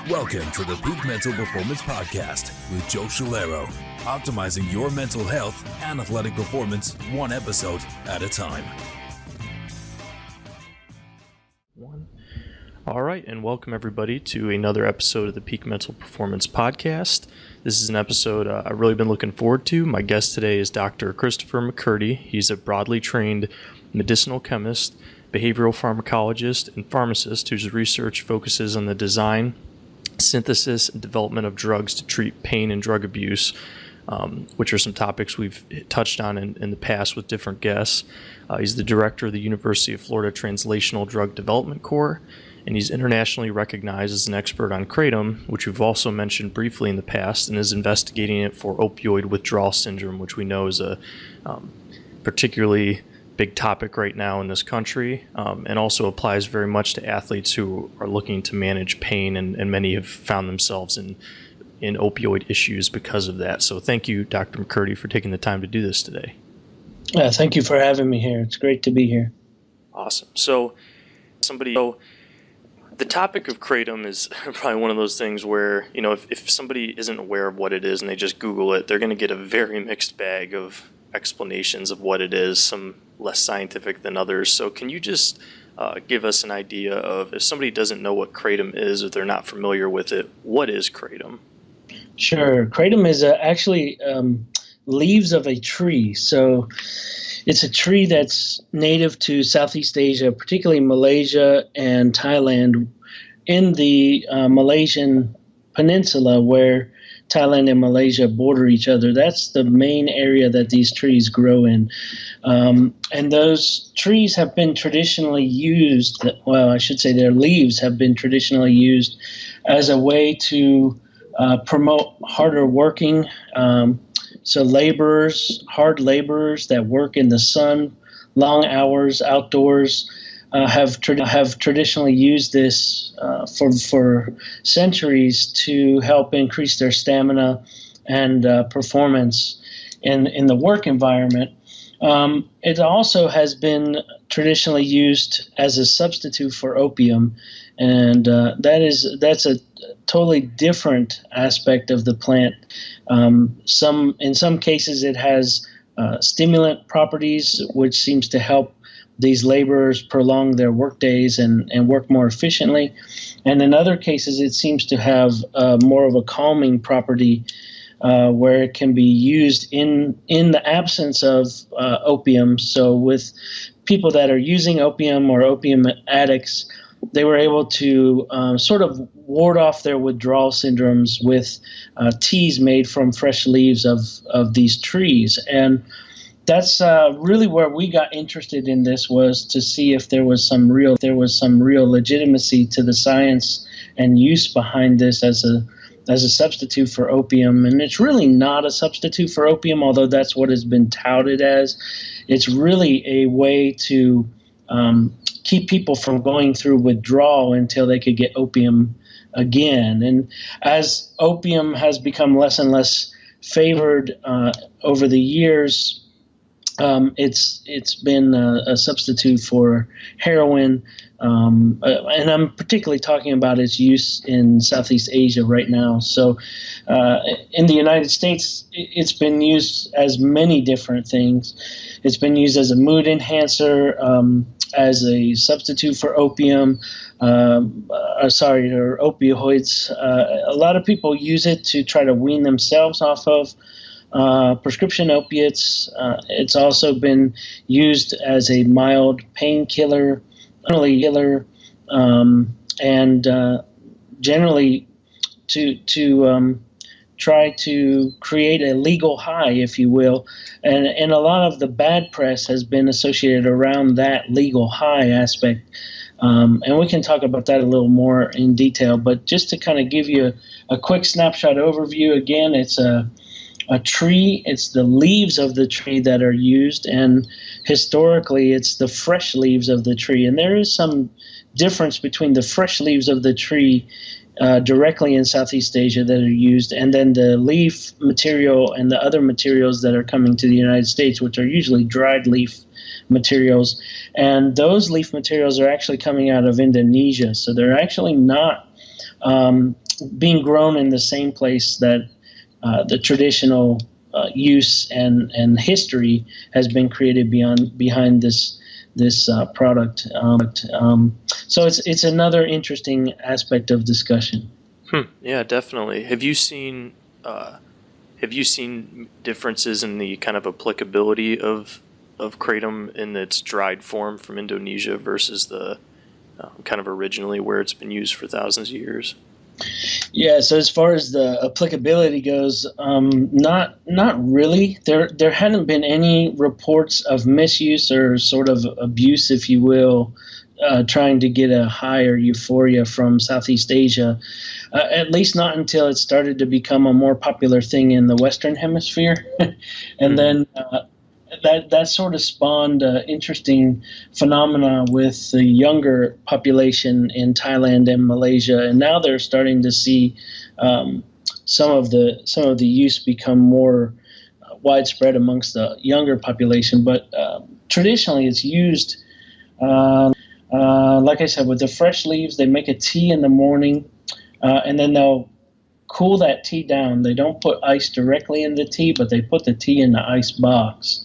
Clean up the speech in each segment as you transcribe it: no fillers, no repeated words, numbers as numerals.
Welcome to the Peak Mental Performance Podcast with Joe Schillero, optimizing your mental health and athletic performance one episode at a time. All right, and welcome everybody to another episode of the Peak Mental Performance Podcast. This is an episode I've really been looking forward to. My guest today is Dr. Christopher McCurdy. He's a broadly trained medicinal chemist, behavioral pharmacologist, and pharmacist whose research focuses on the design, synthesis, and development of drugs to treat pain and drug abuse, which are some topics we've touched on in the past with different guests. He's the director of the University of Florida Translational Drug Development Corps, and he's internationally recognized as an expert on Kratom, which we've also mentioned briefly in the past, and is investigating it for opioid withdrawal syndrome, which we know is a particularly big topic right now in this country, and also applies very much to athletes who are looking to manage pain, and many have found themselves in opioid issues because of that. So thank you, Dr. McCurdy, for taking the time to do this today. Thank you for having me here. It's great to be here. Awesome. So the topic of Kratom is probably one of those things where, you know, if somebody isn't aware of what it is and they just Google it, they're going to get a very mixed bag of explanations of what it is, some less scientific than others. So can you just give us an idea of, if somebody doesn't know what Kratom is, or they're not familiar with it, what is Kratom? Sure. Kratom is actually leaves of a tree. So it's a tree that's native to Southeast Asia, particularly Malaysia and Thailand, in the Malaysian peninsula where Thailand and Malaysia border each other. That's the main area that these trees grow in. And those trees have been traditionally used, well, I should say their leaves have been traditionally used as a way to promote harder working. So hard laborers that work in the sun, long hours outdoors, have traditionally used this for centuries to help increase their stamina and performance in the work environment. It also has been traditionally used as a substitute for opium, and that's a totally different aspect of the plant. In some cases, it has stimulant properties, which seems to help these laborers prolong their work days and work more efficiently. And in other cases, it seems to have more of a calming property, where it can be used in the absence of opium. So with people that are using opium or opium addicts, they were able to sort of ward off their withdrawal syndromes with teas made from fresh leaves of these trees. And that's really where we got interested in this, was to see if there was some real legitimacy to the science and use behind this as a substitute for opium. And it's really not a substitute for opium, although that's what it's been touted as. It's really a way to keep people from going through withdrawal until they could get opium again. And as opium has become less and less favored over the years, it's been a substitute for heroin, and I'm particularly talking about its use in Southeast Asia right now. So in the United States, it's been used as many different things. It's been used as a mood enhancer, as a substitute for opium, or opioids. A lot of people use it to try to wean themselves off of prescription opiates. It's also been used as a mild painkiller, and generally to try to create a legal high, if you will. And a lot of the bad press has been associated around that legal high aspect. And we can talk about that a little more in detail. But just to kind of give you a quick snapshot overview, again, it's a tree. It's the leaves of the tree that are used, and historically it's the fresh leaves of the tree. And there is some difference between the fresh leaves of the tree directly in Southeast Asia that are used, and then the leaf material and the other materials that are coming to the United States, which are usually dried leaf materials. And those leaf materials are actually coming out of Indonesia, so they're actually not being grown in the same place that the traditional use and history has been created behind this product. So it's another interesting aspect of discussion. Yeah, definitely. Have you seen differences in the kind of applicability of kratom in its dried form from Indonesia versus the kind of originally where it's been used for thousands of years? Yeah, so as far as the applicability goes, not really. There hadn't been any reports of misuse or sort of abuse, if you will, trying to get a high or euphoria from Southeast Asia, at least not until it started to become a more popular thing in the Western Hemisphere. And then that sort of spawned interesting phenomena with the younger population in Thailand and Malaysia, and now they're starting to see some of the use become more widespread amongst the younger population. But traditionally, it's used, like I said, with the fresh leaves. They make a tea in the morning, and then they'll cool that tea down. They don't put ice directly in the tea, but they put the tea in the ice box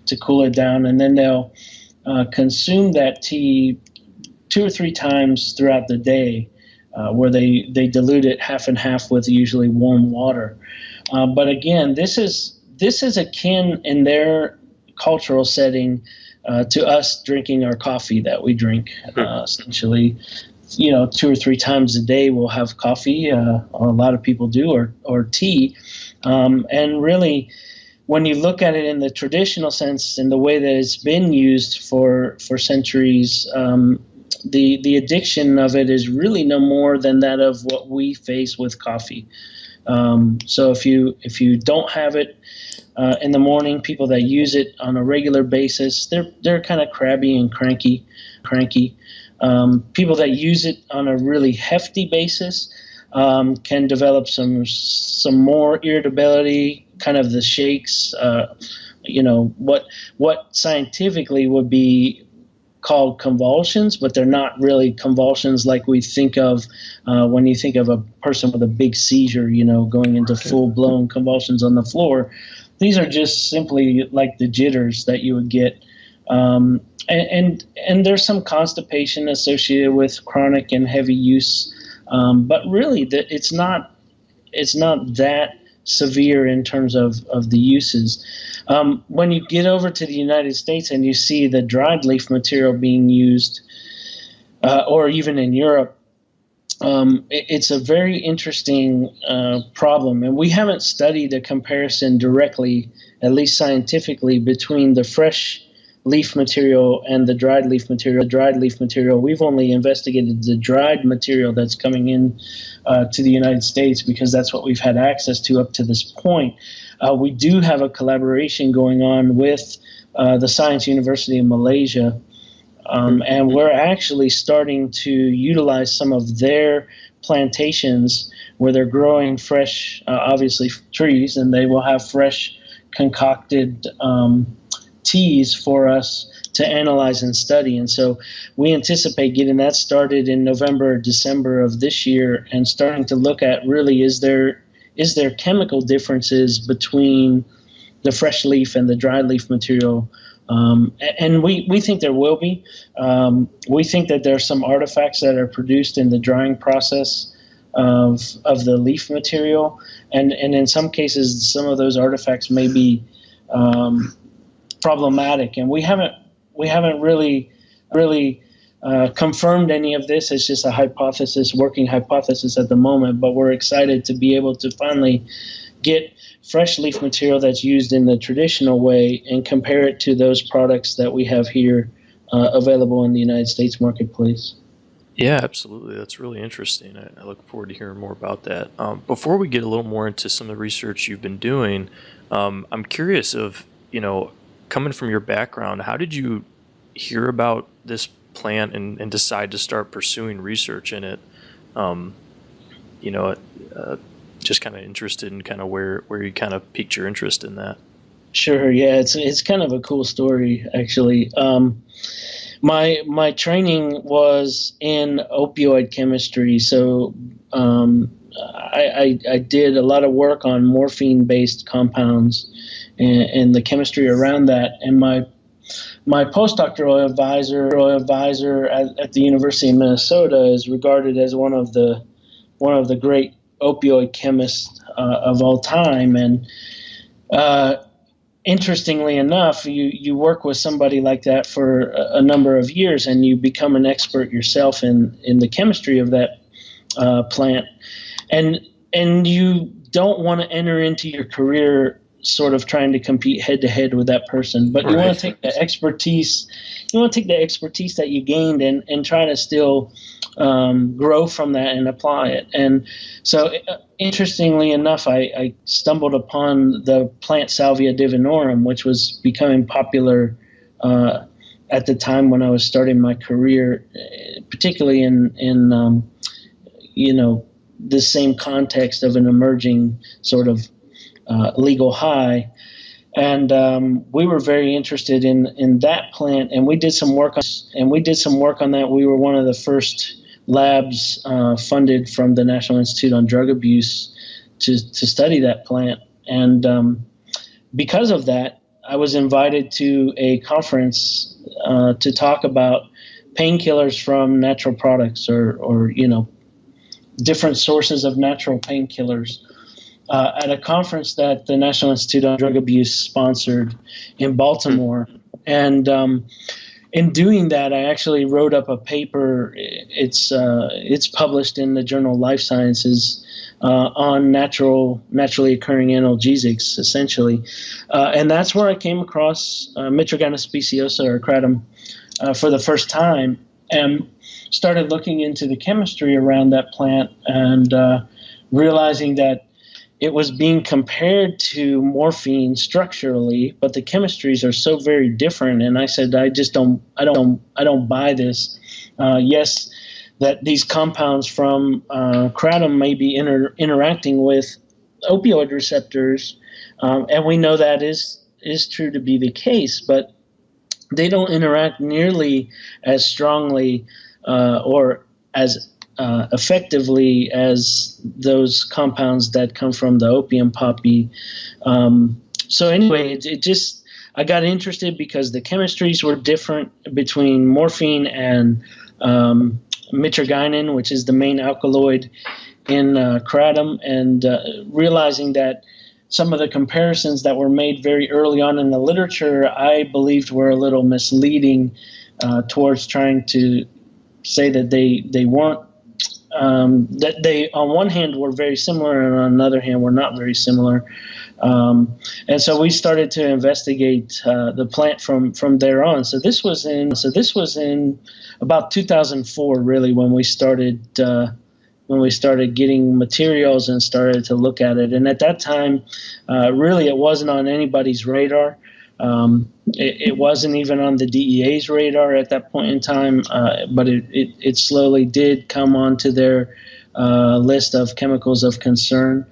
to cool it down, and then they'll consume that tea 2 or 3 times throughout the day, where they dilute it half and half with usually warm water. But again, this is akin in their cultural setting to us drinking our coffee that we drink. Essentially, 2 or 3 times a day we'll have coffee. A lot of people do, or tea, and really, when you look at it in the traditional sense, in the way that it's been used for centuries, the addiction of it is really no more than that of what we face with coffee. So if you don't have it in the morning, people that use it on a regular basis, they're kind of crabby and cranky. People that use it on a really hefty basis can develop some more irritability, kind of the shakes, what scientifically would be called convulsions, but they're not really convulsions like we think of when you think of a person with a big seizure, going into full-blown convulsions on the floor. These are just simply like the jitters that you would get. And there's some constipation associated with chronic and heavy use, but really it's not that severe in terms of the uses. When you get over to the United States and you see the dried leaf material being used, or even in Europe, it's a very interesting problem. And we haven't studied a comparison directly, at least scientifically, between the fresh leaf material and the dried leaf material. The dried leaf material, we've only investigated the dried material that's coming in to the United States because that's what we've had access to up to this point. We do have a collaboration going on with the Science University of Malaysia, and we're actually starting to utilize some of their plantations where they're growing fresh, obviously trees, and they will have fresh concocted teas for us to analyze and study. And so we anticipate getting that started in November or December of this year and starting to look at really is there chemical differences between the fresh leaf and the dried leaf material. And we think there will be. We think that there are some artifacts that are produced in the drying process of the leaf material. And in some cases, some of those artifacts may be problematic, and we haven't really confirmed any of this. It's just a hypothesis, working hypothesis at the moment, but we're excited to be able to finally get fresh leaf material that's used in the traditional way and compare it to those products that we have here available in the United States marketplace. Yeah, absolutely. That's really interesting. I look forward to hearing more about that. Before we get a little more into some of the research you've been doing, I'm curious of, coming from your background, how did you hear about this plant and decide to start pursuing research in it? Just kind of interested in kind of where you kind of piqued your interest in that. Sure. Yeah, it's kind of a cool story, actually. My training was in opioid chemistry, so I did a lot of work on morphine-based compounds and the chemistry around that. And my postdoctoral advisor at the University of Minnesota is regarded as one of the great opioid chemists of all time. And interestingly enough, you work with somebody like that for a number of years, and you become an expert yourself in the chemistry of that plant, and you don't want to enter into your career sort of trying to compete head to head with that person, but you want to take the expertise. You want to take the expertise that you gained and try to still grow from that and apply it. And so, interestingly enough, I stumbled upon the plant Salvia divinorum, which was becoming popular at the time when I was starting my career, particularly in the same context of an emerging sort of legal high. And we were very interested in that plant, and we did some work on that. We were one of the first labs funded from the National Institute on Drug Abuse to study that plant. And because of that, I was invited to a conference to talk about painkillers from natural products, or different sources of natural painkillers, at a conference that the National Institute on Drug Abuse sponsored in Baltimore. And in doing that, I actually wrote up a paper. It's published in the journal Life Sciences on naturally occurring analgesics, essentially. And that's where I came across Mitragyna speciosa, or Kratom, for the first time, and started looking into the chemistry around that plant, and realizing that it was being compared to morphine structurally, but the chemistries are so very different. And I said, I don't buy this. Yes, that these compounds from kratom may be interacting with opioid receptors, and we know that is true to be the case, but they don't interact nearly as strongly or as effectively as those compounds that come from the opium poppy. So anyway, I got interested because the chemistries were different between morphine and mitragynine, which is the main alkaloid in kratom, and realizing that some of the comparisons that were made very early on in the literature, I believed were a little misleading towards trying to say that they weren't, that they on one hand were very similar and on another hand were not very similar. And so we started to investigate the plant from there on. So this was in about 2004, really, when we started getting materials and started to look at it. And at that time, really, it wasn't on anybody's radar. It wasn't even on the DEA's radar at that point in time, but it slowly did come onto their list of chemicals of concern.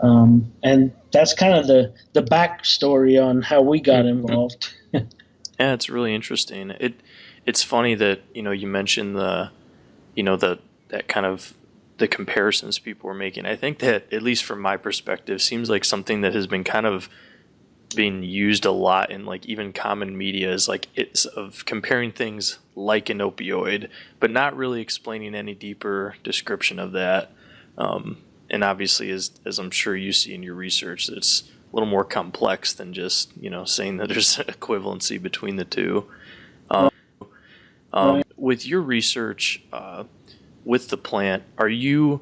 And that's kind of the backstory on how we got involved. Yeah, it's really interesting. It's funny that, you mentioned that kind of the comparisons people were making. I think that, at least from my perspective, seems like something that has been kind of being used a lot in like even common media, is like it's of comparing things like an opioid, but not really explaining any deeper description of that. And obviously, as I'm sure you see in your research, it's a little more complex than just saying that there's equivalency between the two. With your research with the plant, are you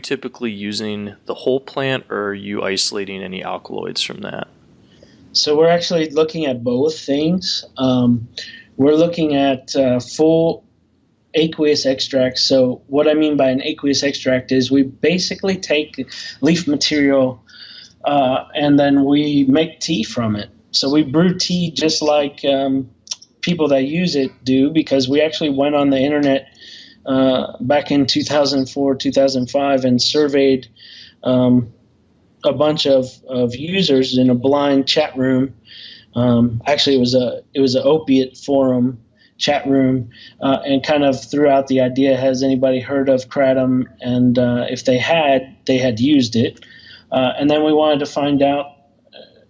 typically using the whole plant, or are you isolating any alkaloids from that? So we're actually looking at both things. We're looking at full aqueous extract. So what I mean by an aqueous extract is we basically take leaf material and then we make tea from it. So we brew tea just like people that use it do, because we actually went on the internet back in 2004, 2005 and surveyed a bunch of users in a blind chat room. Actually, it was an opiate forum chat room and kind of threw out the idea, has anybody heard of Kratom? And if they had used it. And then we wanted to find out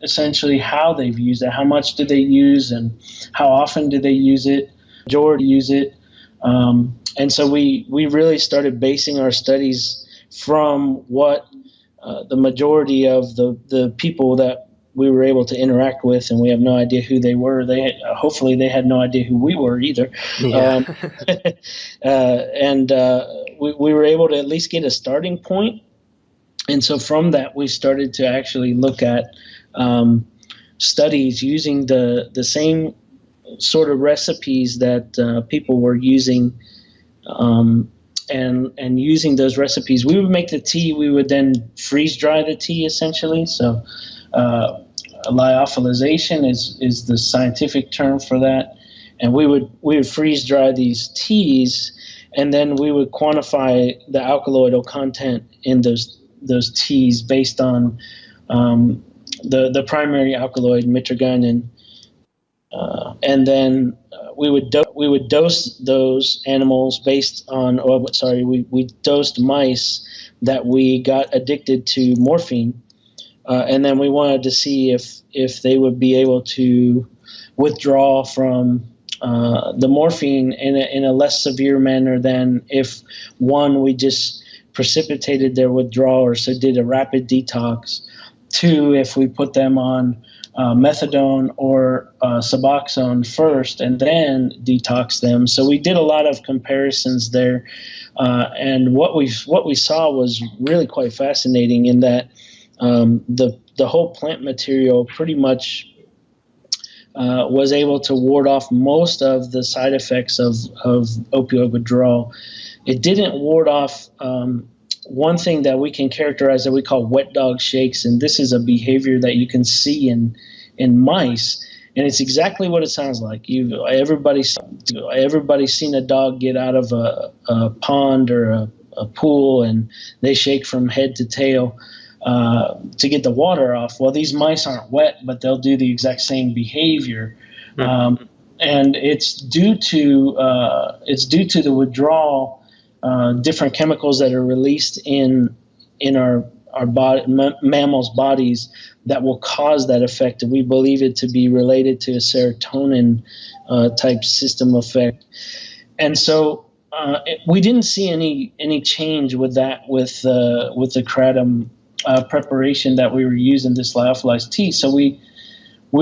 essentially how they've used it, how much do they use, and how often do they use it, majority use it. And so we really started basing our studies from what the majority of the people that we were able to interact with, and we have no idea who they were. Hopefully they had no idea who we were either. Yeah. We were able to at least get a starting point. And so from that, we started to actually look at studies using the same sort of recipes that people were using, and using those recipes. We would make the tea. We would then freeze dry the tea, essentially. So lyophilization is the scientific term for that. And we would freeze dry these teas, and then we would quantify the alkaloidal content in those teas based on the primary alkaloid, mitragynine, and then we would dose those animals based on, we dosed mice that we got addicted to morphine, and then we wanted to see if they would be able to withdraw from the morphine in a less severe manner than if we just precipitated their withdrawal, or so did a rapid detox. 2, if we put them on methadone or Suboxone first and then detox them. So we did a lot of comparisons there, and what we saw was really quite fascinating in that the whole plant material pretty much was able to ward off most of the side effects of opioid withdrawal. It didn't ward off one thing that we can characterize that we call wet dog shakes, and this is a behavior that you can see in mice, and it's exactly what it sounds like. Everybody's seen a dog get out of a pond or a pool, and they shake from head to tail to get the water off. Well, these mice aren't wet, but they'll do the exact same behavior, and it's due to the withdrawal. Different chemicals that are released in our body, mammals' bodies, that will cause that effect. And we believe it to be related to a serotonin type system effect. And so we didn't see any change with that with the Kratom preparation that we were using, this lyophilized tea. So we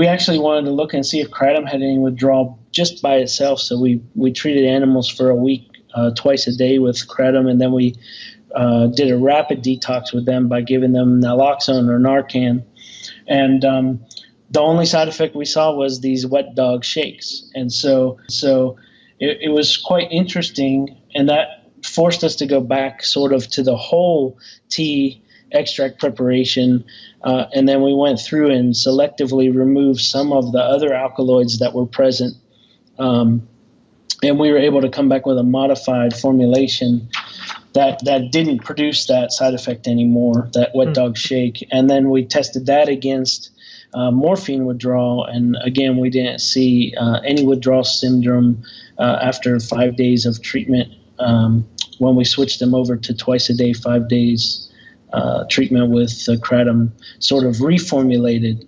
actually wanted to look and see if Kratom had any withdrawal just by itself. So we treated animals for a week, twice a day with Kratom, and then we did a rapid detox with them by giving them naloxone or Narcan. And the only side effect we saw was these wet dog shakes. And so it was quite interesting, and that forced us to go back sort of to the whole tea extract preparation, and then we went through and selectively removed some of the other alkaloids that were present. And we were able to come back with a modified formulation that didn't produce that side effect anymore, that wet dog shake. And then we tested that against morphine withdrawal, and again, we didn't see any withdrawal syndrome after 5 days of treatment when we switched them over to twice a day, 5 days treatment with Kratom, sort of reformulated.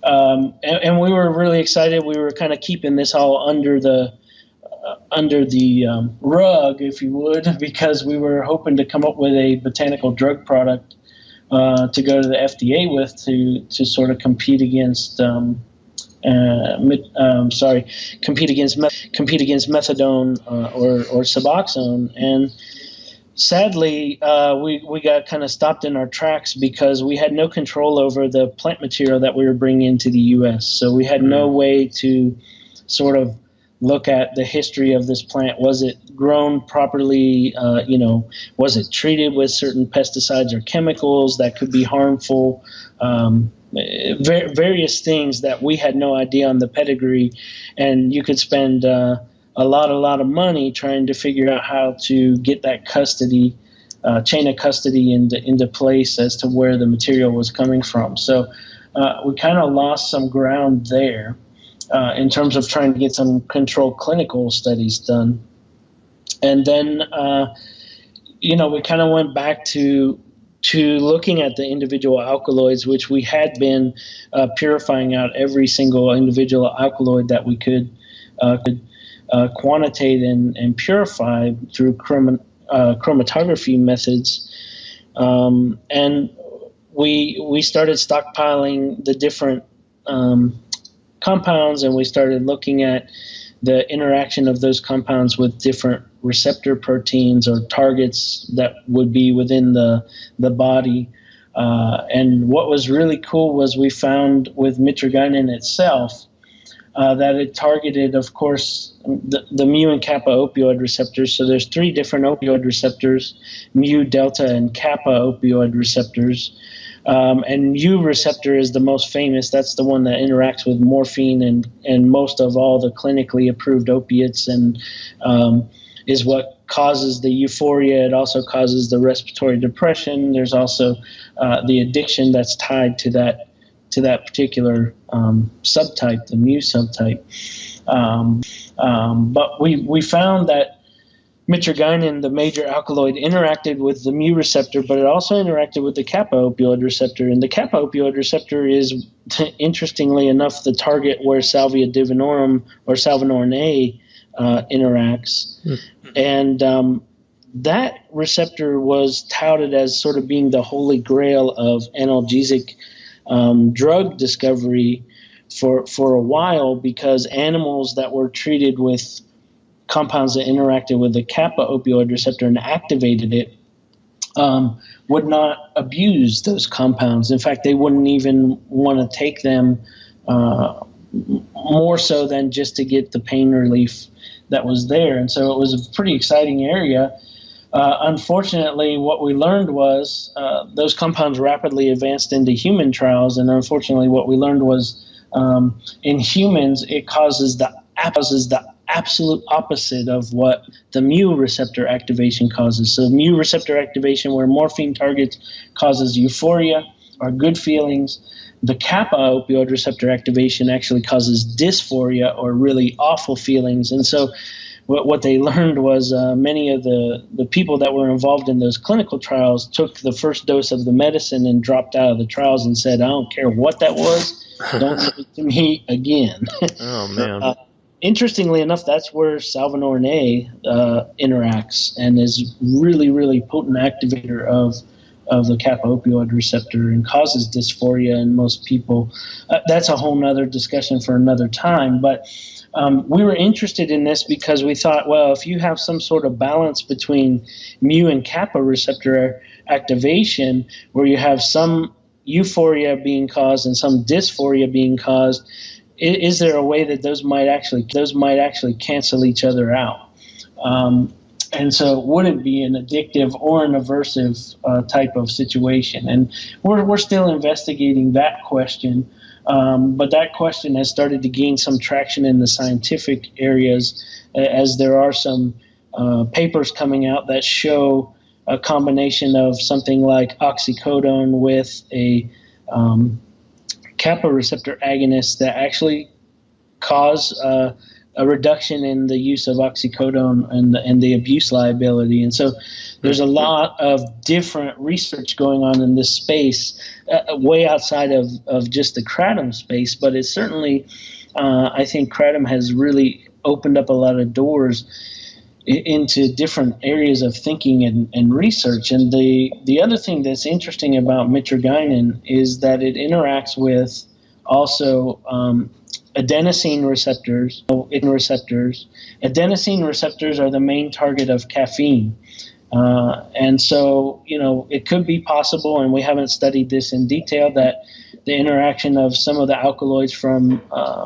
And we were really excited. We were kind of keeping this all under the rug, if you would, because we were hoping to come up with a botanical drug product to go to the FDA with to sort of compete against methadone or Suboxone. And sadly, we got kind of stopped in our tracks because we had no control over the plant material that we were bringing into the U.S. So we had no way to sort of look at the history of this plant. Was it grown properly? Was it treated with certain pesticides or chemicals that could be harmful? Various things that we had no idea on the pedigree, and you could spend a lot of money trying to figure out how to get that custody, chain of custody into place as to where the material was coming from. So we kind of lost some ground there. in terms of trying to get some controlled clinical studies done. And then, we kind of went back to looking at the individual alkaloids, which we had been purifying out every single individual alkaloid that we could quantitate and purify through chromatography methods. And we started stockpiling the different compounds, and we started looking at the interaction of those compounds with different receptor proteins or targets that would be within the body. And what was really cool was we found with mitragynine itself that it targeted, of course, the mu and kappa opioid receptors. So there's 3 different opioid receptors: mu, delta, and kappa opioid receptors. And mu receptor is the most famous. That's the one that interacts with morphine and most of all the clinically approved opiates, and is what causes the euphoria. It also causes the respiratory depression. There's also the addiction that's tied to that particular subtype, the mu subtype. But we found that mitragynine, the major alkaloid, interacted with the mu receptor, but it also interacted with the kappa opioid receptor. And the kappa opioid receptor is, interestingly enough, the target where salvia divinorum or salvinorin A interacts. And that receptor was touted as sort of being the holy grail of analgesic drug discovery for a while, because animals that were treated with compounds that interacted with the kappa opioid receptor and activated it would not abuse those compounds. In fact, they wouldn't even want to take them more so than just to get the pain relief that was there. And so it was a pretty exciting area. Unfortunately, what we learned was those compounds rapidly advanced into human trials, and unfortunately what we learned was in humans it causes the absolute opposite of what the mu receptor activation causes. So mu receptor activation, where morphine targets, causes euphoria or good feelings. The kappa opioid receptor activation actually causes dysphoria or really awful feelings. And so what they learned was many of the people that were involved in those clinical trials took the first dose of the medicine and dropped out of the trials and said, I don't care what that was, don't give it to me again. Oh, man. Interestingly enough, that's where salvinorin A interacts and is really, really potent activator of the kappa opioid receptor and causes dysphoria in most people. That's a whole nother discussion for another time. But we were interested in this because we thought, well, if you have some sort of balance between mu and kappa receptor activation, where you have some euphoria being caused and some dysphoria being caused, is there a way that those might actually cancel each other out? And so would it be an addictive or an aversive type of situation? And we're still investigating that question, but that question has started to gain some traction in the scientific areas, as there are some papers coming out that show a combination of something like oxycodone with a kappa receptor agonist that actually cause a reduction in the use of oxycodone and the abuse liability. And so there's a lot of different research going on in this space, way outside of just the kratom space, but it's certainly, I think kratom has really opened up a lot of doors into different areas of thinking and research. And the other thing that's interesting about mitragynine is that it interacts with also adenosine receptors. Adenosine receptors are the main target of caffeine. And so, it could be possible, and we haven't studied this in detail, that the interaction of some of the alkaloids from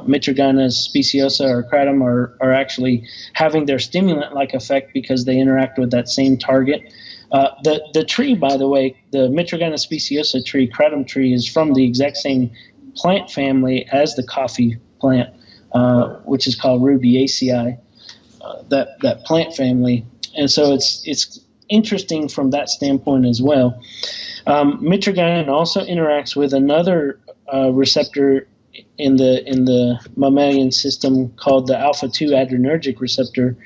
Mitragyna speciosa or kratom are actually having their stimulant-like effect because they interact with that same target. The tree, by the way, the Mitragyna speciosa tree, kratom tree, is from the exact same plant family as the coffee plant, which is called Rubiaceae, that plant family. And so it's interesting from that standpoint as well. Mitragynine also interacts with another receptor in the mammalian system called the alpha-2 adrenergic receptor.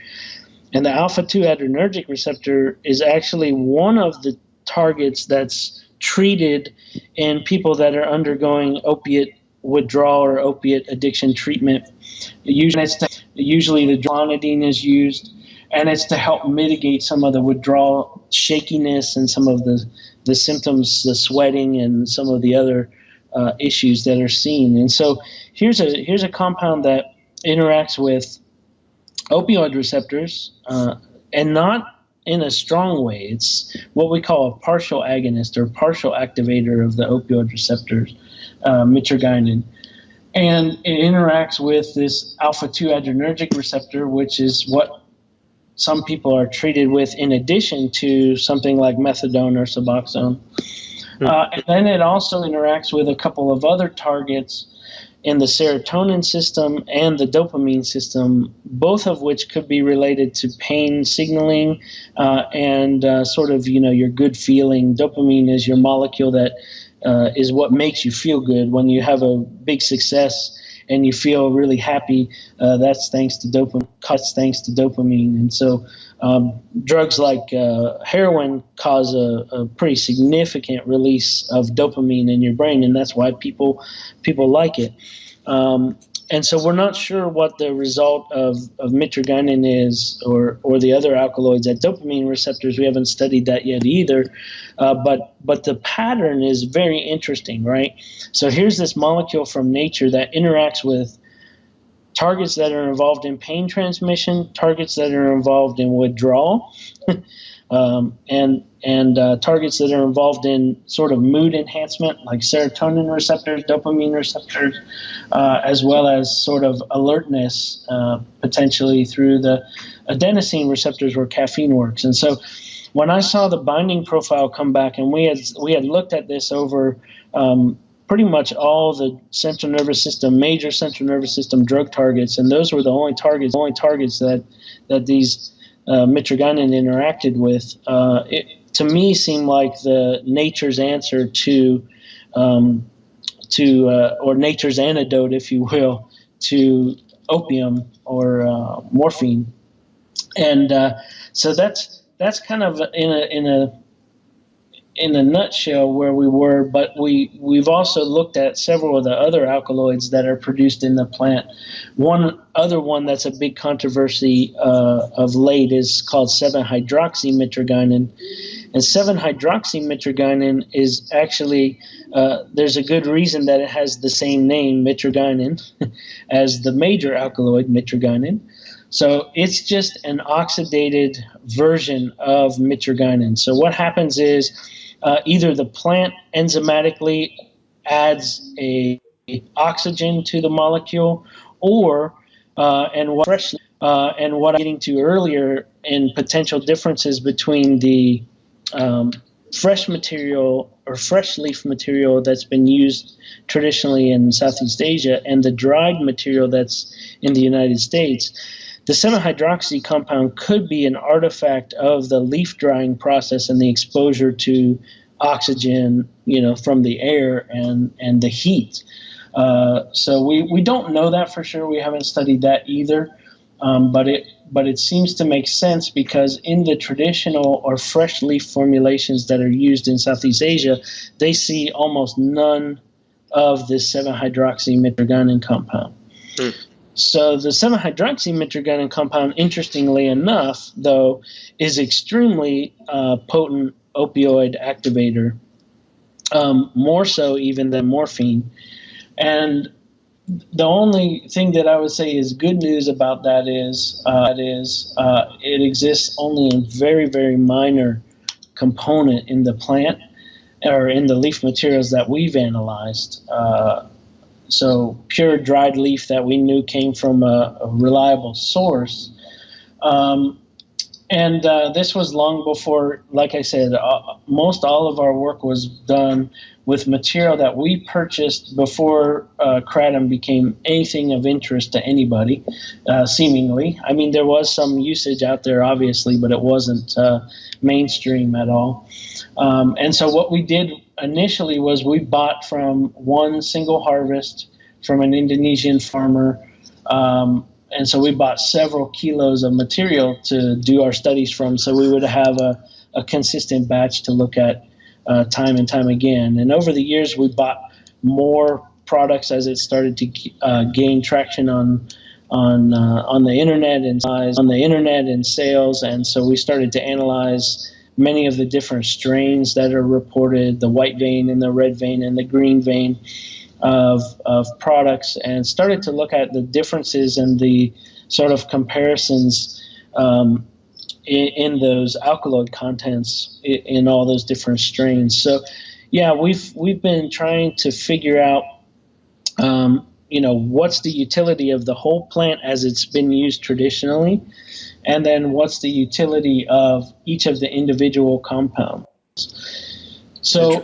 And the alpha-2 adrenergic receptor is actually one of the targets that's treated in people that are undergoing opiate withdrawal or opiate addiction treatment. Usually the clonidine is used, and it's to help mitigate some of the withdrawal shakiness and some of the symptoms, the sweating, and some of the other issues that are seen. And so here's a compound that interacts with opioid receptors, and not in a strong way. It's what we call a partial agonist or partial activator of the opioid receptors, mitragynine. And it interacts with this alpha-2 adrenergic receptor, which is what some people are treated with in addition to something like methadone or Suboxone. And then it also interacts with a couple of other targets in the serotonin system and the dopamine system, both of which could be related to pain signaling and sort of, your good feeling. Dopamine is your molecule that is what makes you feel good. When you have a big success and you feel really happy, that's thanks to dopamine. And so drugs like heroin cause a pretty significant release of dopamine in your brain, and that's why people like it. And so we're not sure what the result of mitragynine is or the other alkaloids at dopamine receptors. We haven't studied that yet either. But the pattern is very interesting, right? So here's this molecule from nature that interacts with targets that are involved in pain transmission, targets that are involved in withdrawal, and targets that are involved in sort of mood enhancement, like serotonin receptors, dopamine receptors, as well as sort of alertness, potentially through the adenosine receptors where caffeine works. And so when I saw the binding profile come back, and we had looked at this over pretty much all the central nervous system, major central nervous system drug targets, and those were the only targets that these mitragynine interacted with. It to me seemed like the nature's answer to or nature's antidote, if you will, to opium or morphine. And so that's kind of in a nutshell where we were, but we've also looked at several of the other alkaloids that are produced in the plant. One other one that's a big controversy of late is called 7-hydroxymitragynine. And 7-hydroxymitragynine is actually, there's a good reason that it has the same name, mitragynine, as the major alkaloid, mitragynine. So it's just an oxidated version of mitragynine. So what happens is either the plant enzymatically adds a oxygen to the molecule, or and what I'm getting to earlier in potential differences between the fresh material or fresh leaf material that's been used traditionally in Southeast Asia and the dried material that's in the United States. The 7-hydroxy compound could be an artifact of the leaf drying process and the exposure to oxygen, from the air and the heat. So we don't know that for sure. We haven't studied that either. But it seems to make sense because in the traditional or fresh leaf formulations that are used in Southeast Asia, they see almost none of this 7-hydroxymitragynine compound. So the 7-hydroxymitragynine compound, interestingly enough, though, is extremely potent opioid activator, more so even than morphine. And the only thing that I would say is good news about that is it exists only in very, very minor component in the plant or in the leaf materials that we've analyzed. So pure dried leaf that we knew came from a reliable source. And this was long before, like I said, most all of our work was done with material that we purchased before Kratom became anything of interest to anybody, seemingly. I mean, there was some usage out there, obviously, but it wasn't mainstream at all. And so what we did initially was we bought from one single harvest from an Indonesian farmer. And so we bought several kilos of material to do our studies from, so we would have a consistent batch to look at time and time again. And over the years, we bought more products as it started to gain traction on the internet and sales. And so we started to analyze many of the different strains that are reported, the white vein and the red vein and the green vein of products, and started to look at the differences and the sort of comparisons in those alkaloid contents in all those different strains. So yeah, we've been trying to figure out what's the utility of the whole plant as it's been used traditionally, and then what's the utility of each of the individual compounds. So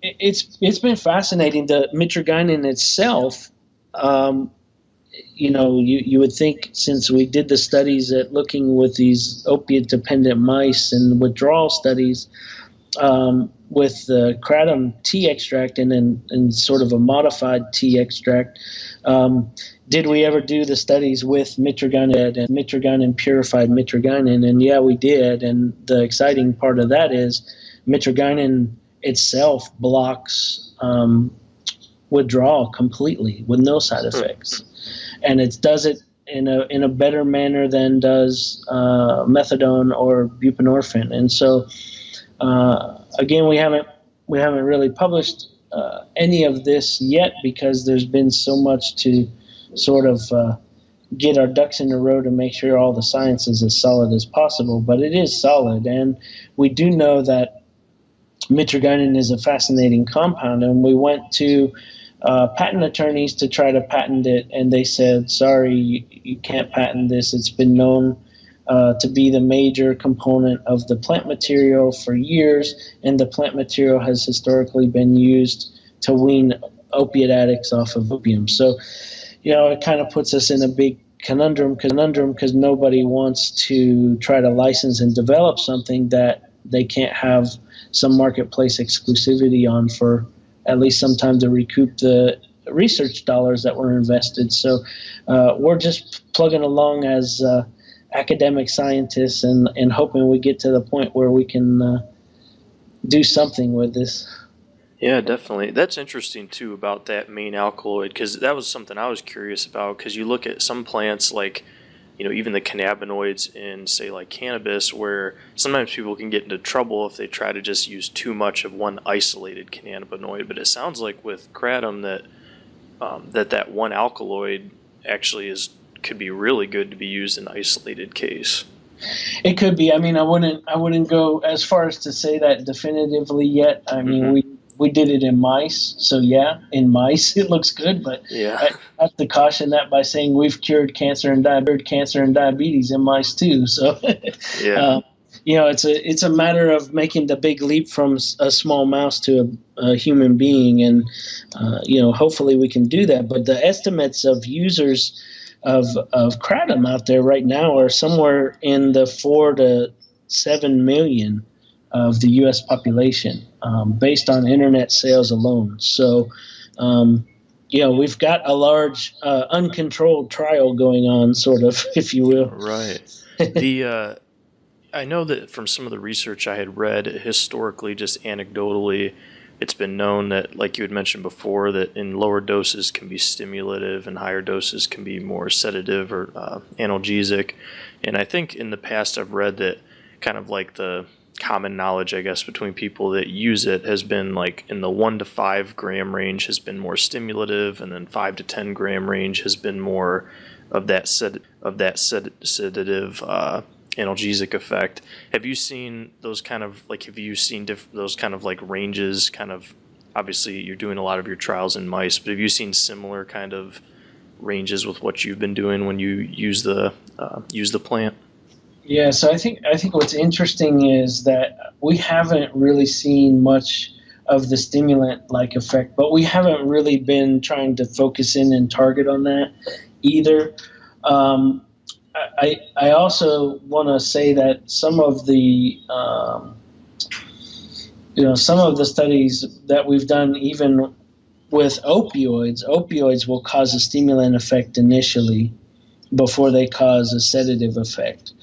it's been fascinating. The mitragynine itself, you would think, since we did the studies at looking with these opiate-dependent mice and withdrawal studies, with the kratom tea extract and sort of a modified tea extract, did we ever do the studies with mitragynine, purified mitragynine? And yeah, we did. And the exciting part of that is mitragynine itself blocks withdrawal completely with no side effects. And it does it in a better manner than does methadone or buprenorphine. And so again, we haven't really published any of this yet, because there's been so much to sort of get our ducks in a row to make sure all the science is as solid as possible. But it is solid, and we do know that mitragynine is a fascinating compound, and we went to patent attorneys to try to patent it, and they said, sorry, you can't patent this. It's been known to be the major component of the plant material for years, and the plant material has historically been used to wean opiate addicts off of opium. So, it kind of puts us in a big conundrum because nobody wants to try to license and develop something that they can't have some marketplace exclusivity on for at least some time to recoup the research dollars that were invested. So we're just plugging along as academic scientists and hoping we get to the point where we can do something with this. Yeah, definitely. That's interesting too about that main alkaloid, because that was something I was curious about, because you look at some plants like, even the cannabinoids in, say, like cannabis, where sometimes people can get into trouble if they try to just use too much of one isolated cannabinoid. But it sounds like with kratom that one alkaloid actually could be really good to be used in isolated case. It could be. I mean, I wouldn't go as far as to say that definitively yet. I mean, we did it in mice, so yeah, in mice it looks good. But I have to caution that by saying we've cured cancer and diabetes in mice too. So it's a matter of making the big leap from a small mouse to a human being, and hopefully we can do that. But the estimates of users of kratom out there right now are somewhere in the 4 to 7 million of the U.S. population, based on internet sales alone. So, we've got a large uncontrolled trial going on, sort of, if you will. Right. I know that from some of the research I had read, historically, just anecdotally, it's been known that, like you had mentioned before, that in lower doses can be stimulative and higher doses can be more sedative or analgesic. And I think in the past I've read that kind of like the common knowledge, I guess, between people that use it has been like in the 1 to 5 gram range has been more stimulative, and then 5 to 10 gram range has been more of that sedative analgesic effect. Have you seen those kind of like? Those kind of like ranges? Kind of, obviously, you're doing a lot of your trials in mice, but have you seen similar kind of ranges with what you've been doing when you use the plant? Yeah, so I think what's interesting is that we haven't really seen much of the stimulant-like effect, but we haven't really been trying to focus in and target on that either. I also want to say that some of the studies that we've done, even with opioids will cause a stimulant effect initially before they cause a sedative effect.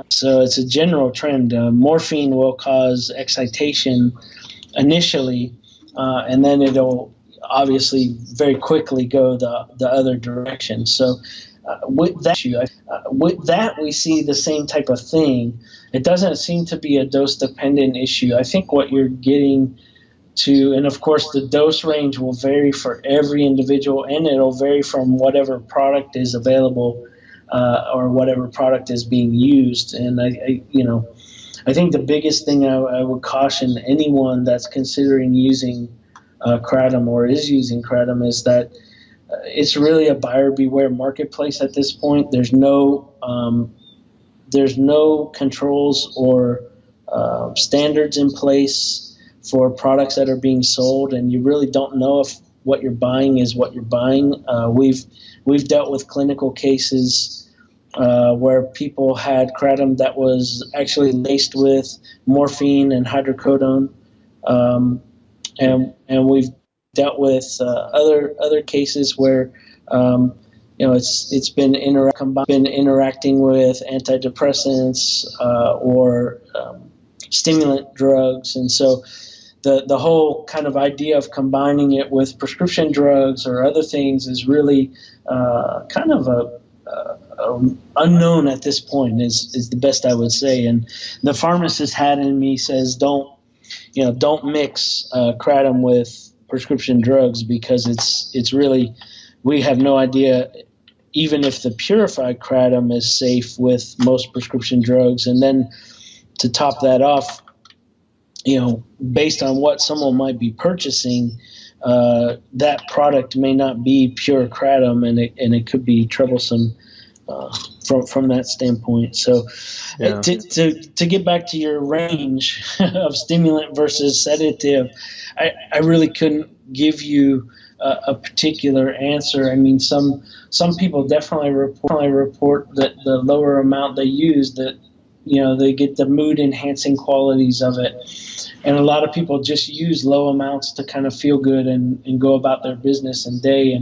So it's a general trend. Morphine will cause excitation initially, and then it'll obviously very quickly go the other direction. So with that, we see the same type of thing. It doesn't seem to be a dose-dependent issue. I think what you're getting to, and of course the dose range will vary for every individual, and it'll vary from whatever product is available or whatever product is being used. And I think the biggest thing I would caution anyone that's considering using Kratom or is using Kratom is that it's really a buyer beware marketplace at this point. There's no controls or standards in place for products that are being sold, and you really don't know if what you're buying is what you're buying. We've dealt with clinical cases where people had Kratom that was actually laced with morphine and hydrocodone, and we've dealt with other cases where it's been interacting with antidepressants or stimulant drugs, and so the whole kind of idea of combining it with prescription drugs or other things is really kind of a unknown at this point is the best I would say. And the pharmacist hat in me says don't mix Kratom with prescription drugs, because it's really, we have no idea even if the purified Kratom is safe with most prescription drugs. And then to top that off, based on what someone might be purchasing, that product may not be pure Kratom, and it could be troublesome from that standpoint. So to get back to your range of stimulant versus sedative, I really couldn't give you a particular answer. I mean, some people definitely report that the lower amount they use, that they get the mood enhancing qualities of it. And a lot of people just use low amounts to kind of feel good and go about their business and day.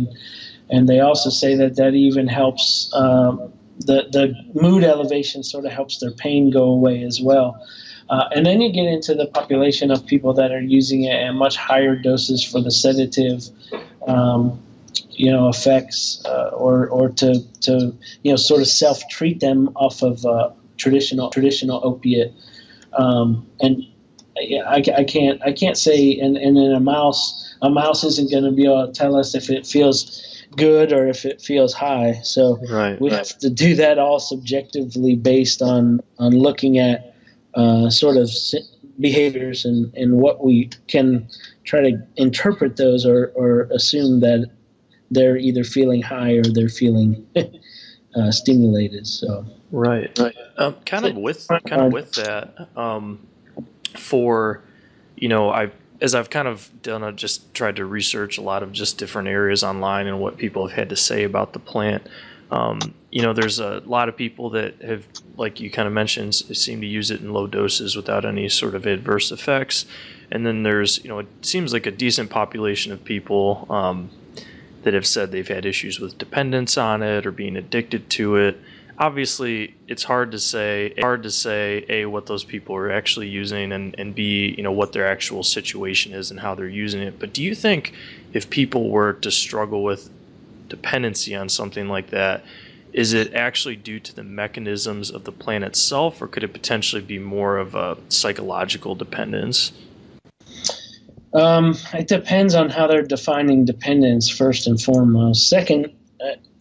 And they also say that even helps the mood elevation, sort of helps their pain go away as well. And then you get into the population of people that are using it at much higher doses for the sedative effects, or to sort of self-treat them off of traditional opiate. And I can't say, and in a mouse isn't going to be able to tell us if it feels good or if it feels high. So we have to do that all subjectively based on looking at sort of behaviors and what we can try to interpret those or assume that they're either feeling high or they're feeling stimulated. So right. Kind of with that, I've kind of done just tried to research a lot of just different areas online and what people have had to say about the plant. There's a lot of people that have, like you kind of mentioned, seem to use it in low doses without any sort of adverse effects. And then there's, it seems like a decent population of people that have said they've had issues with dependence on it or being addicted to it. Obviously, it's hard to say A, what those people are actually using, and B, what their actual situation is and how they're using it. But do you think if people were to struggle with dependency on something like that, is it actually due to the mechanisms of the plant itself, or could it potentially be more of a psychological dependence? It depends on how they're defining dependence, first and foremost. Second,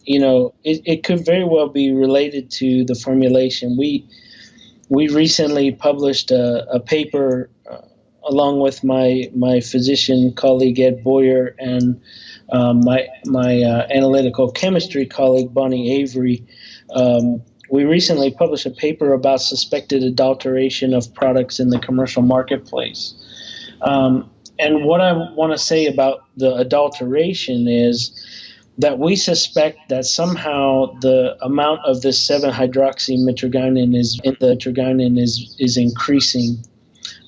it could very well be related to the formulation. We recently published a paper along with my physician colleague Ed Boyer and my analytical chemistry colleague Bonnie Avery. We recently published a paper about suspected adulteration of products in the commercial marketplace. And what I want to say about the adulteration is that we suspect that somehow the amount of this 7-hydroxymitragynine is increasing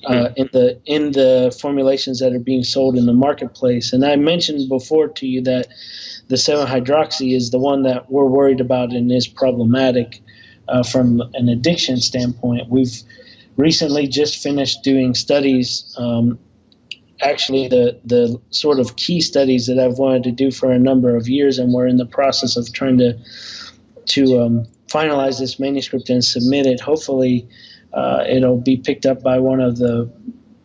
in the formulations that are being sold in the marketplace. And I mentioned before to you that the 7-hydroxy is the one that we're worried about and is problematic from an addiction standpoint. We've recently just finished doing studies, actually the sort of key studies that I've wanted to do for a number of years, and we're in the process of trying to finalize this manuscript and submit it. Hopefully it'll be picked up by one of the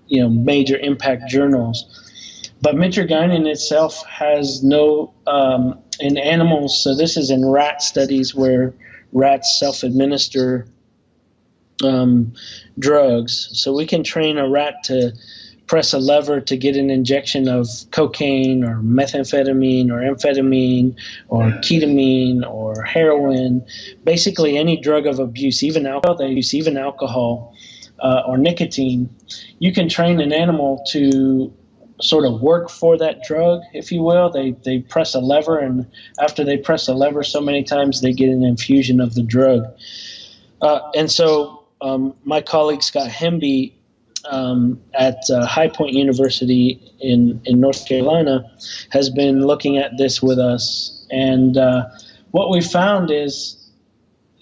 major impact journals. But mitragynine itself has no, in animals, so this is in rat studies where rats self-administer drugs. So we can train a rat to press a lever to get an injection of cocaine or methamphetamine or amphetamine or ketamine or heroin, basically any drug of abuse, even alcohol or nicotine. You can train an animal to sort of work for that drug, if you will. They press a lever, and after they press a lever so many times, they get an infusion of the drug. And so my colleague Scott Hemby at High Point University in North Carolina has been looking at this with us. And what we found is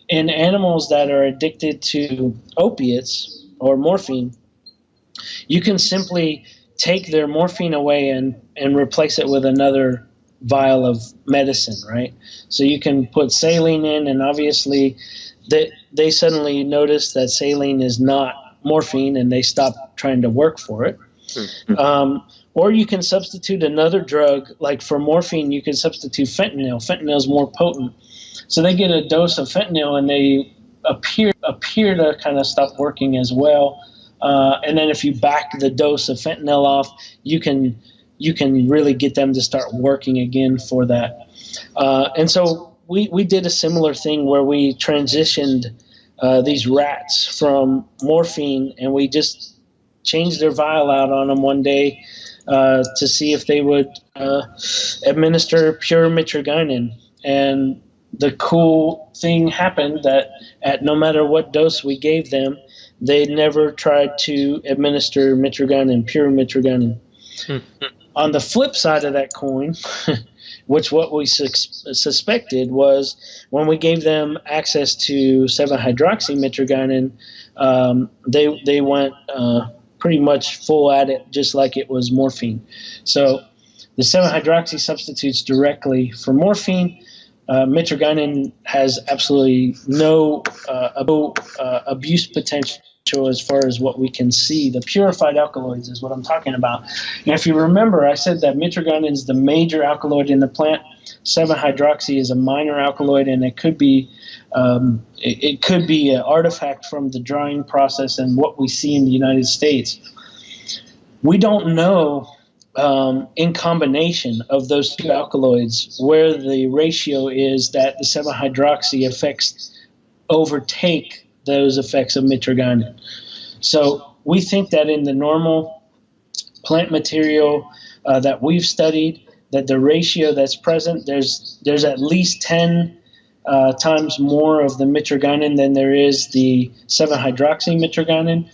in animals that are addicted to opiates or morphine, you can simply take their morphine away and replace it with another vial of medicine, right? So you can put saline in, and obviously they suddenly notice that saline is not morphine, and they stop trying to work for it. Or you can substitute another drug, like for morphine, you can substitute fentanyl. Fentanyl is more potent. So they get a dose of fentanyl, and they appear to kind of stop working as well. And then if you back the dose of fentanyl off, you can really get them to start working again for that. And so we did a similar thing where we transitioned these rats from morphine, and we just changed their vial out on them one day to see if they would administer pure mitragynine. And the cool thing happened that at no matter what dose we gave them, they never tried to administer mitragynine, pure mitragynine. On the flip side of that coin, which what we suspected was when we gave them access to 7-hydroxy mitragynine, they went pretty much full at it, just like it was morphine. So the 7-hydroxy substitutes directly for morphine. Mitragynine has absolutely no abuse potential as far as what we can see. The purified alkaloids is what I'm talking about. And if you remember, I said that mitragynine is the major alkaloid in the plant. 7-hydroxy is a minor alkaloid, and it could be an artifact from the drying process and what we see in the United States. We don't know in combination of those two alkaloids where the ratio is that the 7-hydroxy effects overtake those effects of mitragynine. So we think that in the normal plant material that we've studied, that the ratio that's present, there's at least 10 times more of the mitragynine than there is the 7-hydroxy mitragynine.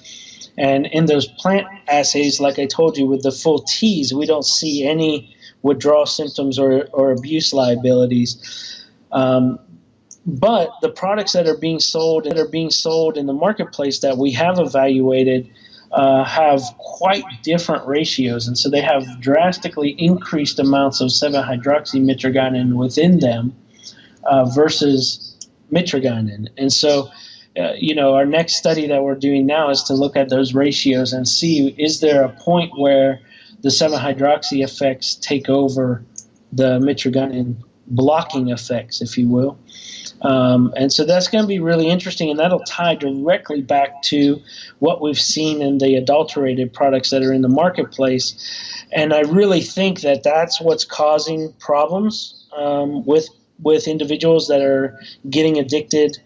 And in those plant assays, like I told you, with the full T's, we don't see any withdrawal symptoms or abuse liabilities. But the products that are being sold in the marketplace that we have evaluated have quite different ratios, and so they have drastically increased amounts of 7-hydroxy mitragynine within them versus mitragynine. And so, our next study that we're doing now is to look at those ratios and see, is there a point where the 7-hydroxy effects take over the mitragynine blocking effects, if you will. And so that's going to be really interesting, and that'll tie directly back to what we've seen in the adulterated products that are in the marketplace. And I really think that that's what's causing problems with individuals that are getting addicted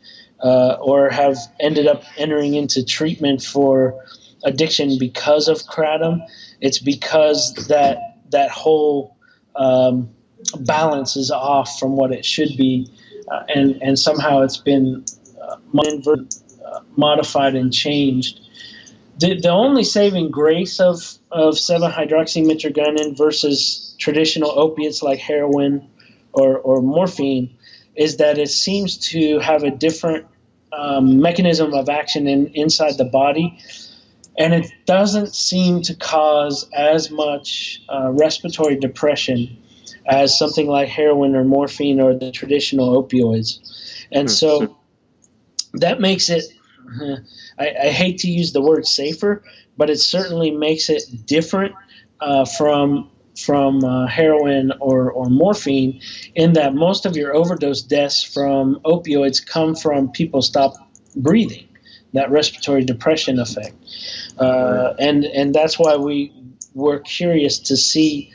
or have ended up entering into treatment for addiction because of kratom. It's because that whole balance is off from what it should be, and somehow it's been modified and changed. The only saving grace of 7-hydroxymitragynine versus traditional opiates like heroin or morphine is that it seems to have a different mechanism of action inside the body, and it doesn't seem to cause as much respiratory depression as something like heroin or morphine or the traditional opioids. And so that makes it, I hate to use the word safer, but it certainly makes it different from heroin or morphine, in that most of your overdose deaths from opioids come from people stop breathing, that respiratory depression effect. And that's why we're curious to see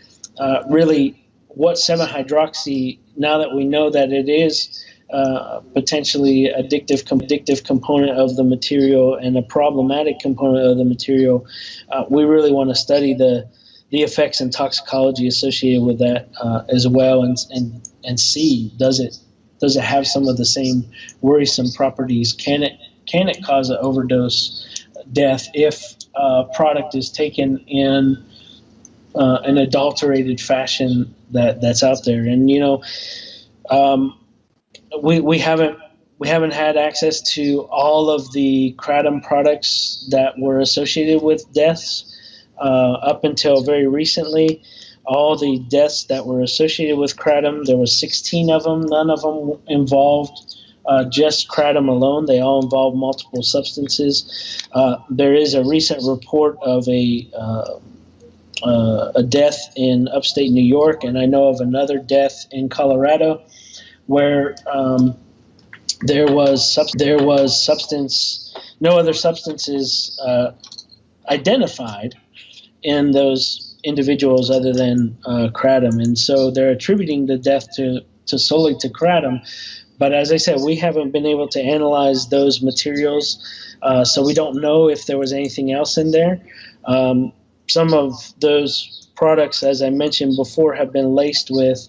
really what 7-hydroxy, now that we know that it is potentially addictive component of the material and a problematic component of the material, we really want to study the effects and toxicology associated with that as well, and see, does it have some of the same worrisome properties? Can it cause an overdose death if product is taken in an adulterated fashion that's out there? And we haven't had access to all of the Kratom products that were associated with deaths up until very recently. All the deaths that were associated with Kratom, there were 16 of them. None of them involved just Kratom alone. They all involve multiple substances. There is a recent report of a death in upstate New York, and I know of another death in Colorado where there was no other substances identified in those individuals other than Kratom, and so they're attributing the death to solely to Kratom. But as I said, we haven't been able to analyze those materials, so we don't know if there was anything else in there. Some of those products, as I mentioned before, have been laced with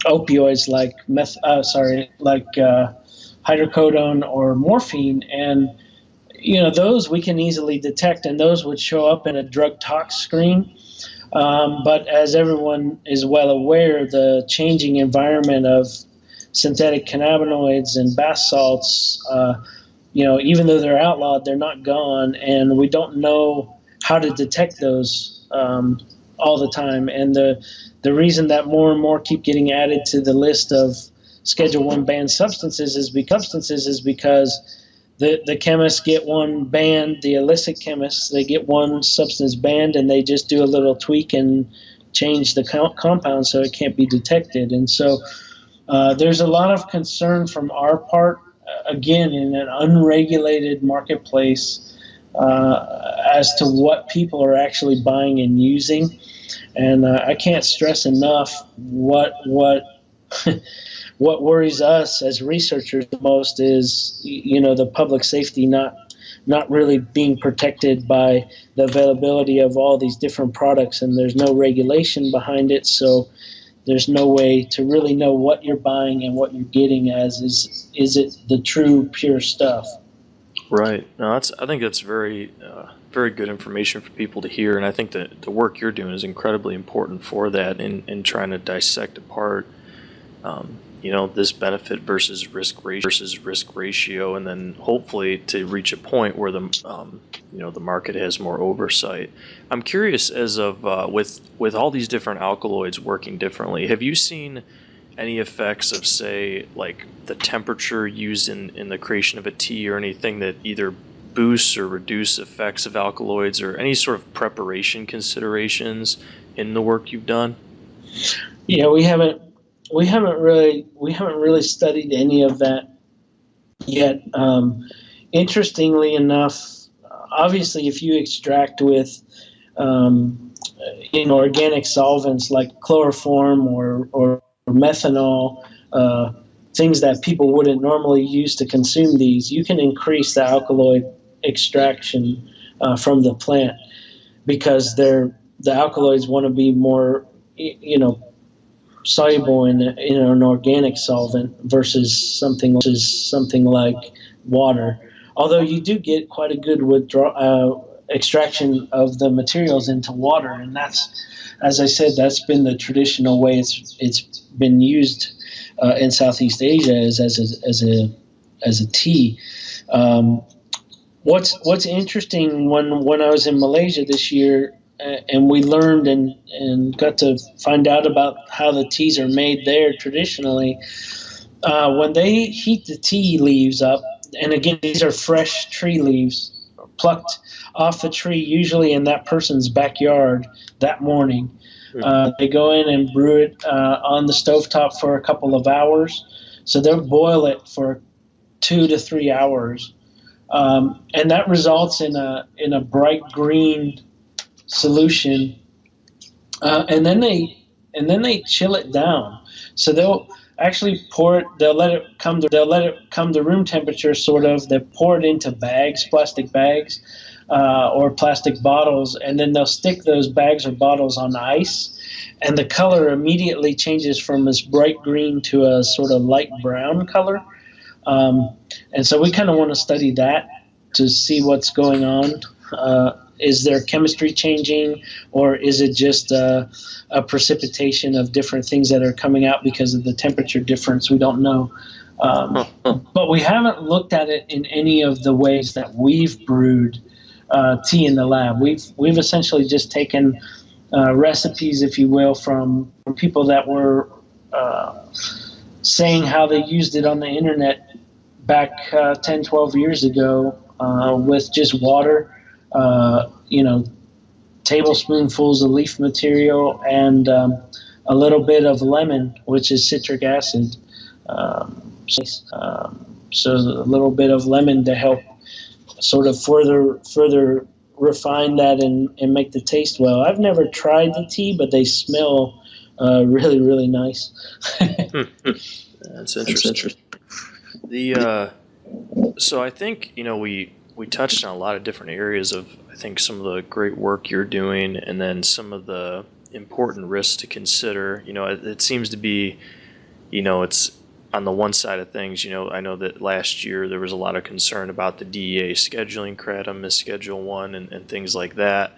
opioids like hydrocodone or morphine, and those we can easily detect, and those would show up in a drug tox screen. But as everyone is well aware, the changing environment of synthetic cannabinoids and bath salts, even though they're outlawed, they're not gone, and we don't know how to detect those all the time. And the reason that more and more keep getting added to the list of Schedule I banned substances is because the chemists get one banned, the illicit chemists, they get one substance banned, and they just do a little tweak and change the compound so it can't be detected. And so there's a lot of concern from our part, again, in an unregulated marketplace, as to what people are actually buying and using. And I can't stress enough what what worries us as researchers the most is, the public safety not really being protected by the availability of all these different products, and there's no regulation behind it, so there's no way to really know what you're buying and what you're getting as is it the true pure stuff. Right. No, I think that's very good information for people to hear, and I think that the work you're doing is incredibly important for that in trying to dissect apart this benefit versus risk ratio, and then hopefully to reach a point where the market has more oversight. I'm curious, as of with all these different alkaloids working differently, have you seen any effects of, say, like the temperature used in the creation of a tea, or anything that either boosts or reduce effects of alkaloids, or any sort of preparation considerations in the work you've done? Yeah, we haven't really studied any of that yet. Interestingly enough, obviously, if you extract with organic solvents like chloroform or methanol, things that people wouldn't normally use to consume these, you can increase the alkaloid extraction from the plant, because the alkaloids want to be more, soluble in an organic solvent versus something like water. although you do get quite a good extraction of the materials into water, and that's, as I said, that's been the traditional way it's been used in Southeast Asia as a tea. What's interesting, when I was in Malaysia this year, and we learned and got to find out about how the teas are made there traditionally, when they heat the tea leaves up, and again, these are fresh tree leaves plucked off the tree, usually in that person's backyard that morning. They go in and brew it on the stovetop for a couple of hours. So they'll boil it for 2 to 3 hours. And that results in a bright green solution. And then they chill it down. So they'll actually pour it. They'll let it come to room temperature, sort of. They pour it into bags, plastic bags, or plastic bottles, and then they'll stick those bags or bottles on ice, and the color immediately changes from this bright green to a sort of light brown color. And so we kind of want to study that to see what's going on. Is there chemistry changing, or is it just a precipitation of different things that are coming out because of the temperature difference? We don't know. But we haven't looked at it in any of the ways that we've brewed tea in the lab. We've essentially just taken recipes, if you will, from people that were saying how they used it on the internet back 10, 12 years ago, with just water, tablespoonfuls of leaf material, and a little bit of lemon, which is citric acid. So a little bit of lemon to help sort of further refine that and make the taste well. I've never tried the tea, but they smell really, really nice. That's interesting. So I think, we touched on a lot of different areas of, I think, some of the great work you're doing, and then some of the important risks to consider. It seems to be, it's on the one side of things. I know that last year there was a lot of concern about the DEA scheduling Kratom as Schedule 1 and things like that.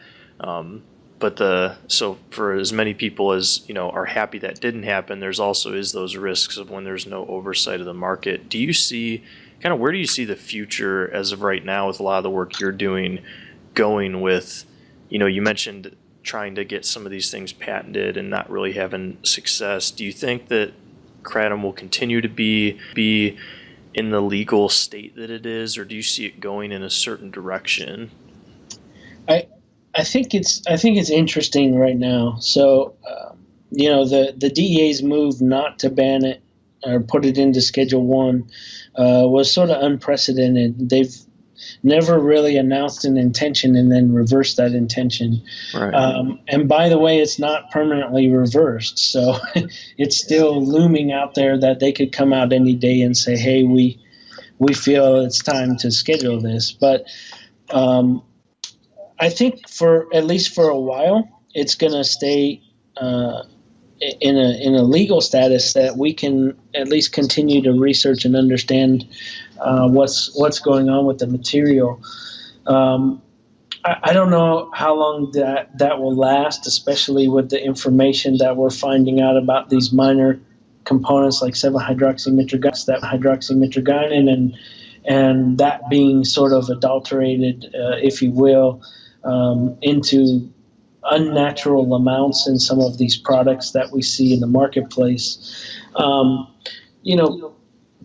So for as many people as, are happy that didn't happen, there's also those risks of when there's no oversight of the market. Do you see, where do you see the future as of right now with a lot of the work you're doing going with, you mentioned trying to get some of these things patented and not really having success. Do you think that Kratom will continue to be in the legal state that it is, or do you see it going in a certain direction? I think it's interesting right now. So, the DEA's move not to ban it or put it into Schedule 1 was sort of unprecedented. They've never really announced an intention and then reversed that intention. Right. And by the way, it's not permanently reversed. So it's still looming out there that they could come out any day and say, hey, we feel it's time to schedule this. But I think at least for a while, it's going to stay in a legal status that we can at least continue to research and understand what's going on with the material. I don't know how long that will last, especially with the information that we're finding out about these minor components like 7-hydroxymitragynine and that being sort of adulterated, if you will, into unnatural amounts in some of these products that we see in the marketplace.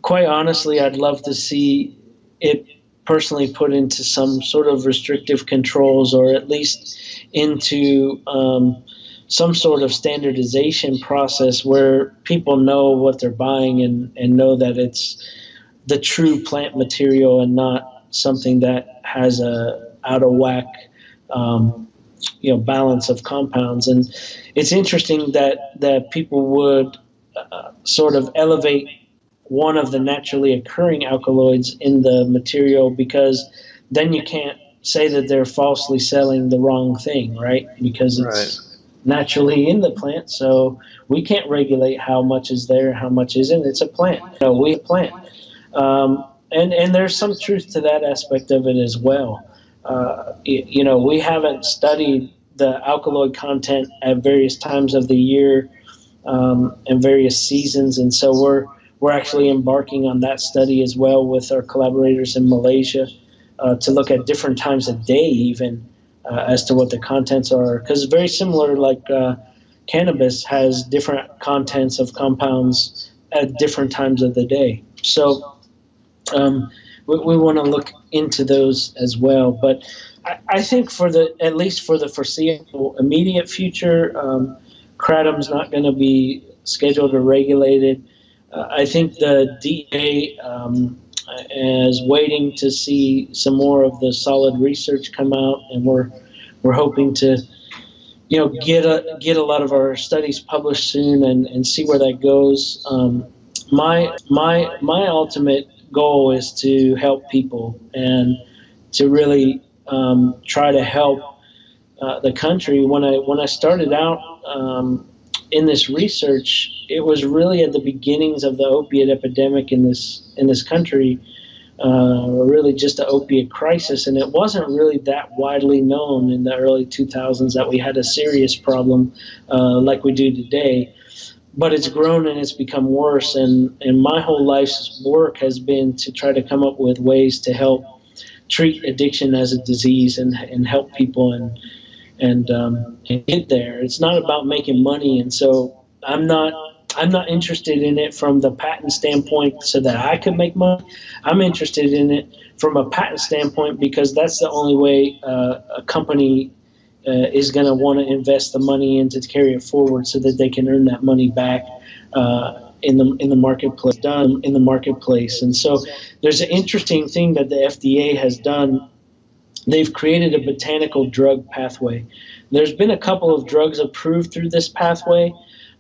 Quite honestly, I'd love to see it personally put into some sort of restrictive controls, or at least into some sort of standardization process where people know what they're buying and know that it's the true plant material and not something that has a out of whack balance of compounds. And it's interesting that people would sort of elevate one of the naturally occurring alkaloids in the material, because then you can't say that they're falsely selling the wrong thing, right? Because it's naturally in the plant, so we can't regulate how much is there, how much isn't. It's a plant. We a plant. and there's some truth to that aspect of it as well. We haven't studied the alkaloid content at various times of the year and various seasons, and so we're actually embarking on that study as well with our collaborators in Malaysia to look at different times of day even as to what the contents are, because very similar, like cannabis has different contents of compounds at different times of the day. So we want to look into those as well. But I think at least for the foreseeable immediate future, Kratom's not going to be scheduled or regulated. I think the DEA is waiting to see some more of the solid research come out, and we're hoping to get a lot of our studies published soon and see where that goes. My ultimate goal is to help people and to really try to help the country. When I started out in this research, it was really at the beginnings of the opiate epidemic in this country, really just the opiate crisis, and it wasn't really that widely known in the early 2000s that we had a serious problem like we do today. But it's grown and it's become worse, and my whole life's work has been to try to come up with ways to help treat addiction as a disease and help people and get there. It's not about making money, and so I'm not interested in it from the patent standpoint so that I could make money. I'm interested in it from a patent standpoint because that's the only way a company is going to want to invest the money in to carry it forward so that they can earn that money back in the marketplace. And so there's an interesting thing that the FDA has done. They've created a botanical drug pathway. There's been a couple of drugs approved through this pathway,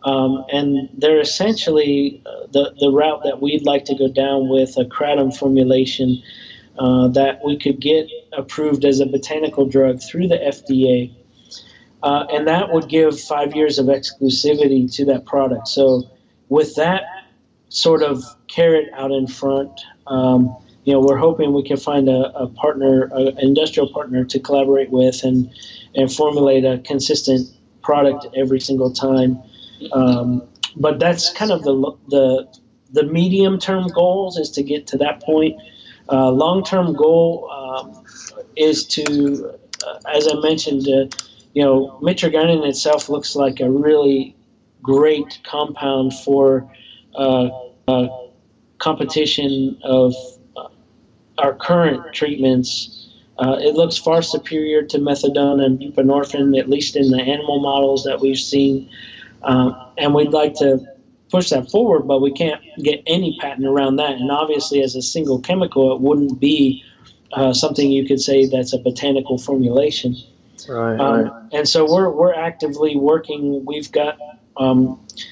and they're essentially the route that we'd like to go down with a kratom formulation that we could get approved as a botanical drug through the FDA, and that would give 5 years of exclusivity to that product. So with that sort of carrot out in front, we're hoping we can find a partner, an industrial partner to collaborate with and formulate a consistent product every single time. But that's kind of the medium-term goals, is to get to that point. Long-term goal is to, as I mentioned, mitragynine itself looks like a really great compound for competition of our current treatments. It looks far superior to methadone and buprenorphine, at least in the animal models that we've seen. And we'd like to push that forward, but we can't get any patent around that. And obviously, as a single chemical, it wouldn't be something you could say that's a botanical formulation. Right. And so we're actively working. We've got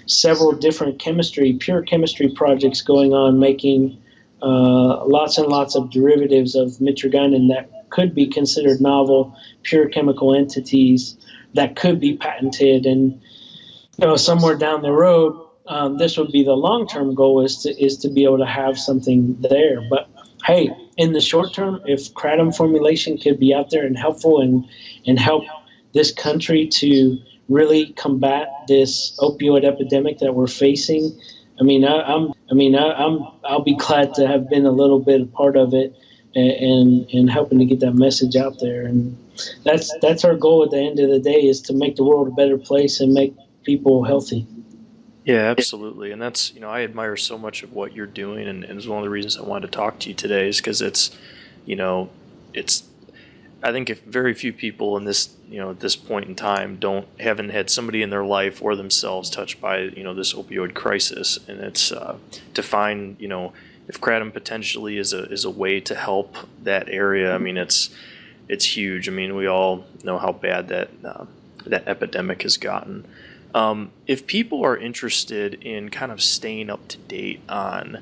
several different pure chemistry projects going on, making lots and lots of derivatives of mitragynine that could be considered novel, pure chemical entities that could be patented. And somewhere down the road, this would be the long-term goal, is to be able to have something there. But hey, in the short term, if kratom formulation could be out there and helpful and help this country to really combat this opioid epidemic that we're facing, I'll be glad to have been a little bit a part of it and helping to get that message out there. And that's our goal at the end of the day, is to make the world a better place and make people healthy. Yeah, absolutely. And that's, I admire so much of what you're doing, and it's one of the reasons I wanted to talk to you today, is because it's, I think if very few people in this, at this point in time haven't had somebody in their life or themselves touched by, this opioid crisis. And it's to find, if kratom potentially is a way to help that area. It's huge. We all know how bad that epidemic has gotten. If people are interested in kind of staying up to date on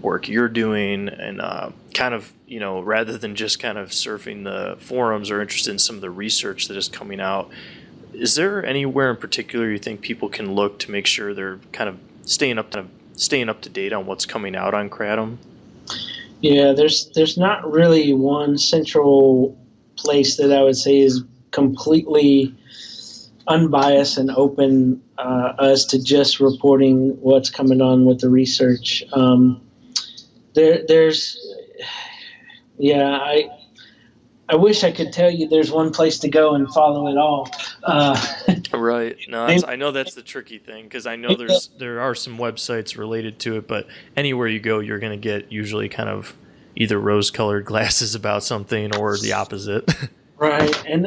work you're doing and kind of, rather than just kind of surfing the forums, or interested in some of the research that is coming out, is there anywhere in particular you think people can look to make sure they're kind of staying up to date on what's coming out on kratom? Yeah, there's not really one central place that I would say is completely unbiased and open as to just reporting what's coming on with the research. There's, yeah, I wish I could tell you there's one place to go and follow it all. Right. No, I know that's the tricky thing, because I know there are some websites related to it, but anywhere you go, you're going to get usually kind of either rose-colored glasses about something or the opposite. Right, and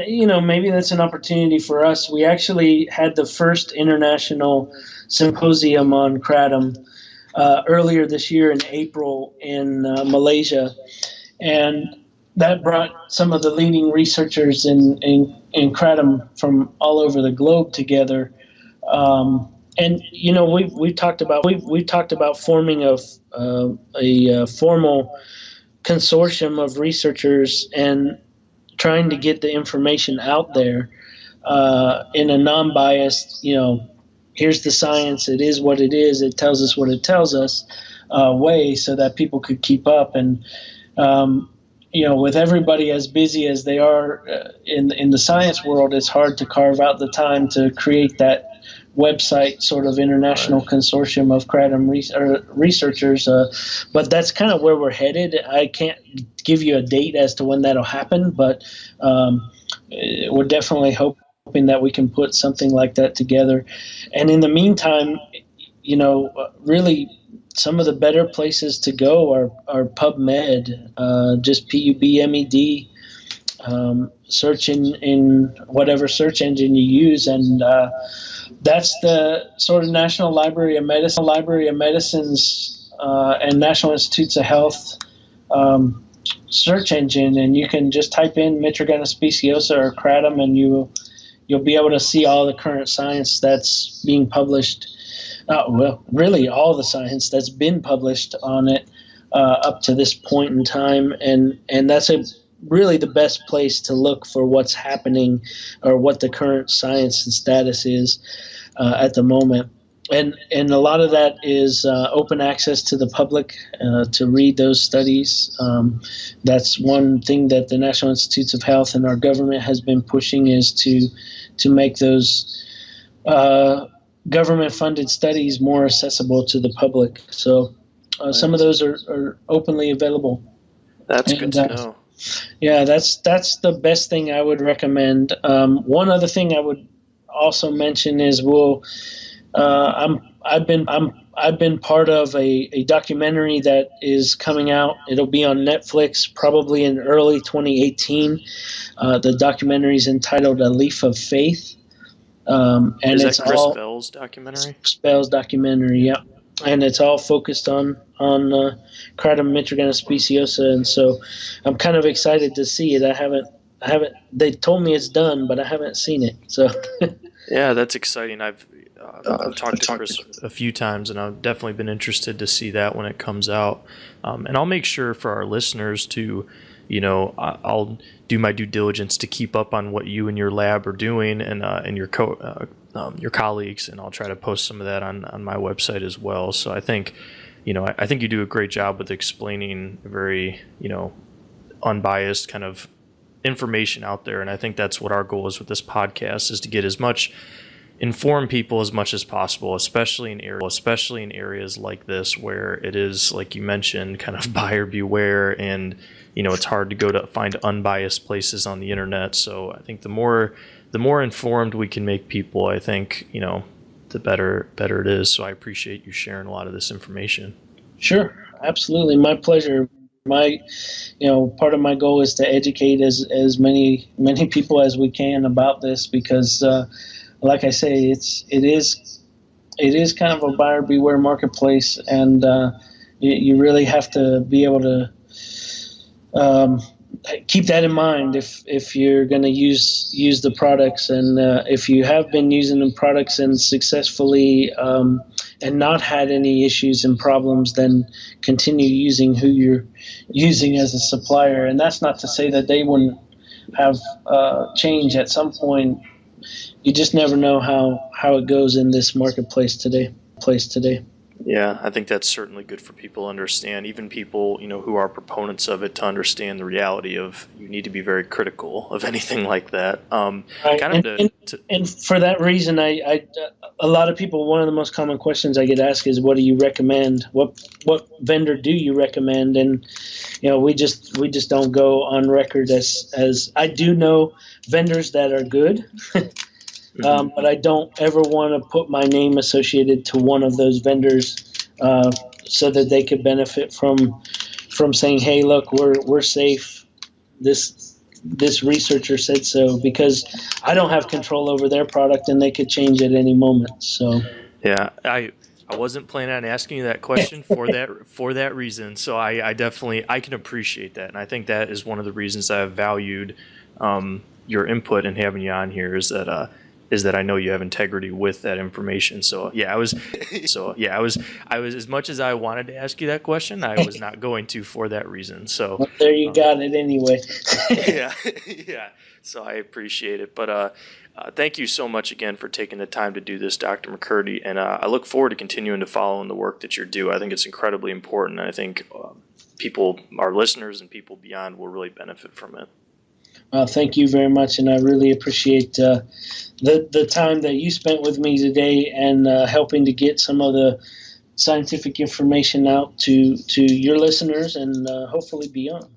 maybe that's an opportunity for us. We actually had the first international symposium on kratom earlier this year in April in Malaysia, and that brought some of the leading researchers in kratom from all over the globe together. And we've talked about forming a formal consortium of researchers and trying to get the information out there in a non-biased, here's the science, it is what it is, it tells us what it tells us way, so that people could keep up. And with everybody as busy as they are in the science world, it's hard to carve out the time to create that website sort of international consortium of kratom researchers. But that's kind of where we're headed. I can't give you a date as to when that'll happen, but we're definitely hoping that we can put something like that together. And in the meantime, really some of the better places to go are PubMed, just PUBMED. Search in whatever search engine you use, and that's the sort of National Library of Medicine's and National Institutes of Health search engine, and you can just type in Mitragynous speciosa or kratom, and you'll be able to see all the current science that's being published. Really all the science that's been published on it up to this point in time, and that's really the best place to look for what's happening or what the current science and status is at the moment. And a lot of that is open access to the public to read those studies. That's one thing that the National Institutes of Health and our government has been pushing, is to make those government-funded studies more accessible to the public. So some of those are openly available. That's good to know. Yeah, that's the best thing I would recommend. One other thing I would also mention is I've been part of a documentary that is coming out. It'll be on Netflix probably in early 2018. The documentary is entitled A Leaf of Faith. And is that it's Chris all Bell's documentary? Chris Bell's documentary, yeah. And it's all focused on Kratom Mitragynous speciosa, and so I'm kind of excited to see it. I haven't. They told me it's done, but I haven't seen it. So. Yeah, that's exciting. I've talked to Chris a few times, and I've definitely been interested to see that when it comes out. And I'll make sure for our listeners to, I'll do my due diligence to keep up on what you and your lab are doing, and your colleagues, and I'll try to post some of that on my website as well. So I think, I think you do a great job with explaining very, unbiased kind of information out there. And I think that's what our goal is with this podcast, is to get as much inform people as much as possible, especially in areas like this, where it is, like you mentioned, kind of buyer beware, and it's hard to go to find unbiased places on the internet. So I think the more informed we can make people, I think the better it is. So I appreciate you sharing a lot of this information. Sure, absolutely, my pleasure. Part of my goal is to educate as many people as we can about this, because like I say, it is kind of a buyer beware marketplace, and you really have to be able to keep that in mind if you're going to use the products, and if you have been using the products and successfully and not had any issues and problems, then continue using who you're using as a supplier. And that's not to say that they wouldn't have change at some point. You just never know how it goes in this marketplace today. Yeah, I think that's certainly good for people to understand, even people, who are proponents of it, to understand the reality of you need to be very critical of anything like that. Right. And for that reason, a lot of people, one of the most common questions I get asked is, what do you recommend? What vendor do you recommend? And, we just don't go on record as I do know vendors that are good. But I don't ever want to put my name associated to one of those vendors, so that they could benefit from saying, "Hey, look, we're safe. This researcher said so," because I don't have control over their product, and they could change at any moment. So yeah, I wasn't planning on asking you that question for that reason. So I definitely can appreciate that, and I think that is one of the reasons I've valued your input in having you on here is that I know you have integrity with that information. So I was as much as I wanted to ask you that question, I was not going to for that reason. So well, there you got it anyway. yeah. So I appreciate it. But thank you so much again for taking the time to do this, Dr. McCurdy. And I look forward to continuing to follow in the work that you're doing. I think it's incredibly important. And I think people, our listeners and people beyond, will really benefit from it. Thank you very much, and I really appreciate the time that you spent with me today and helping to get some of the scientific information out to your listeners and hopefully beyond.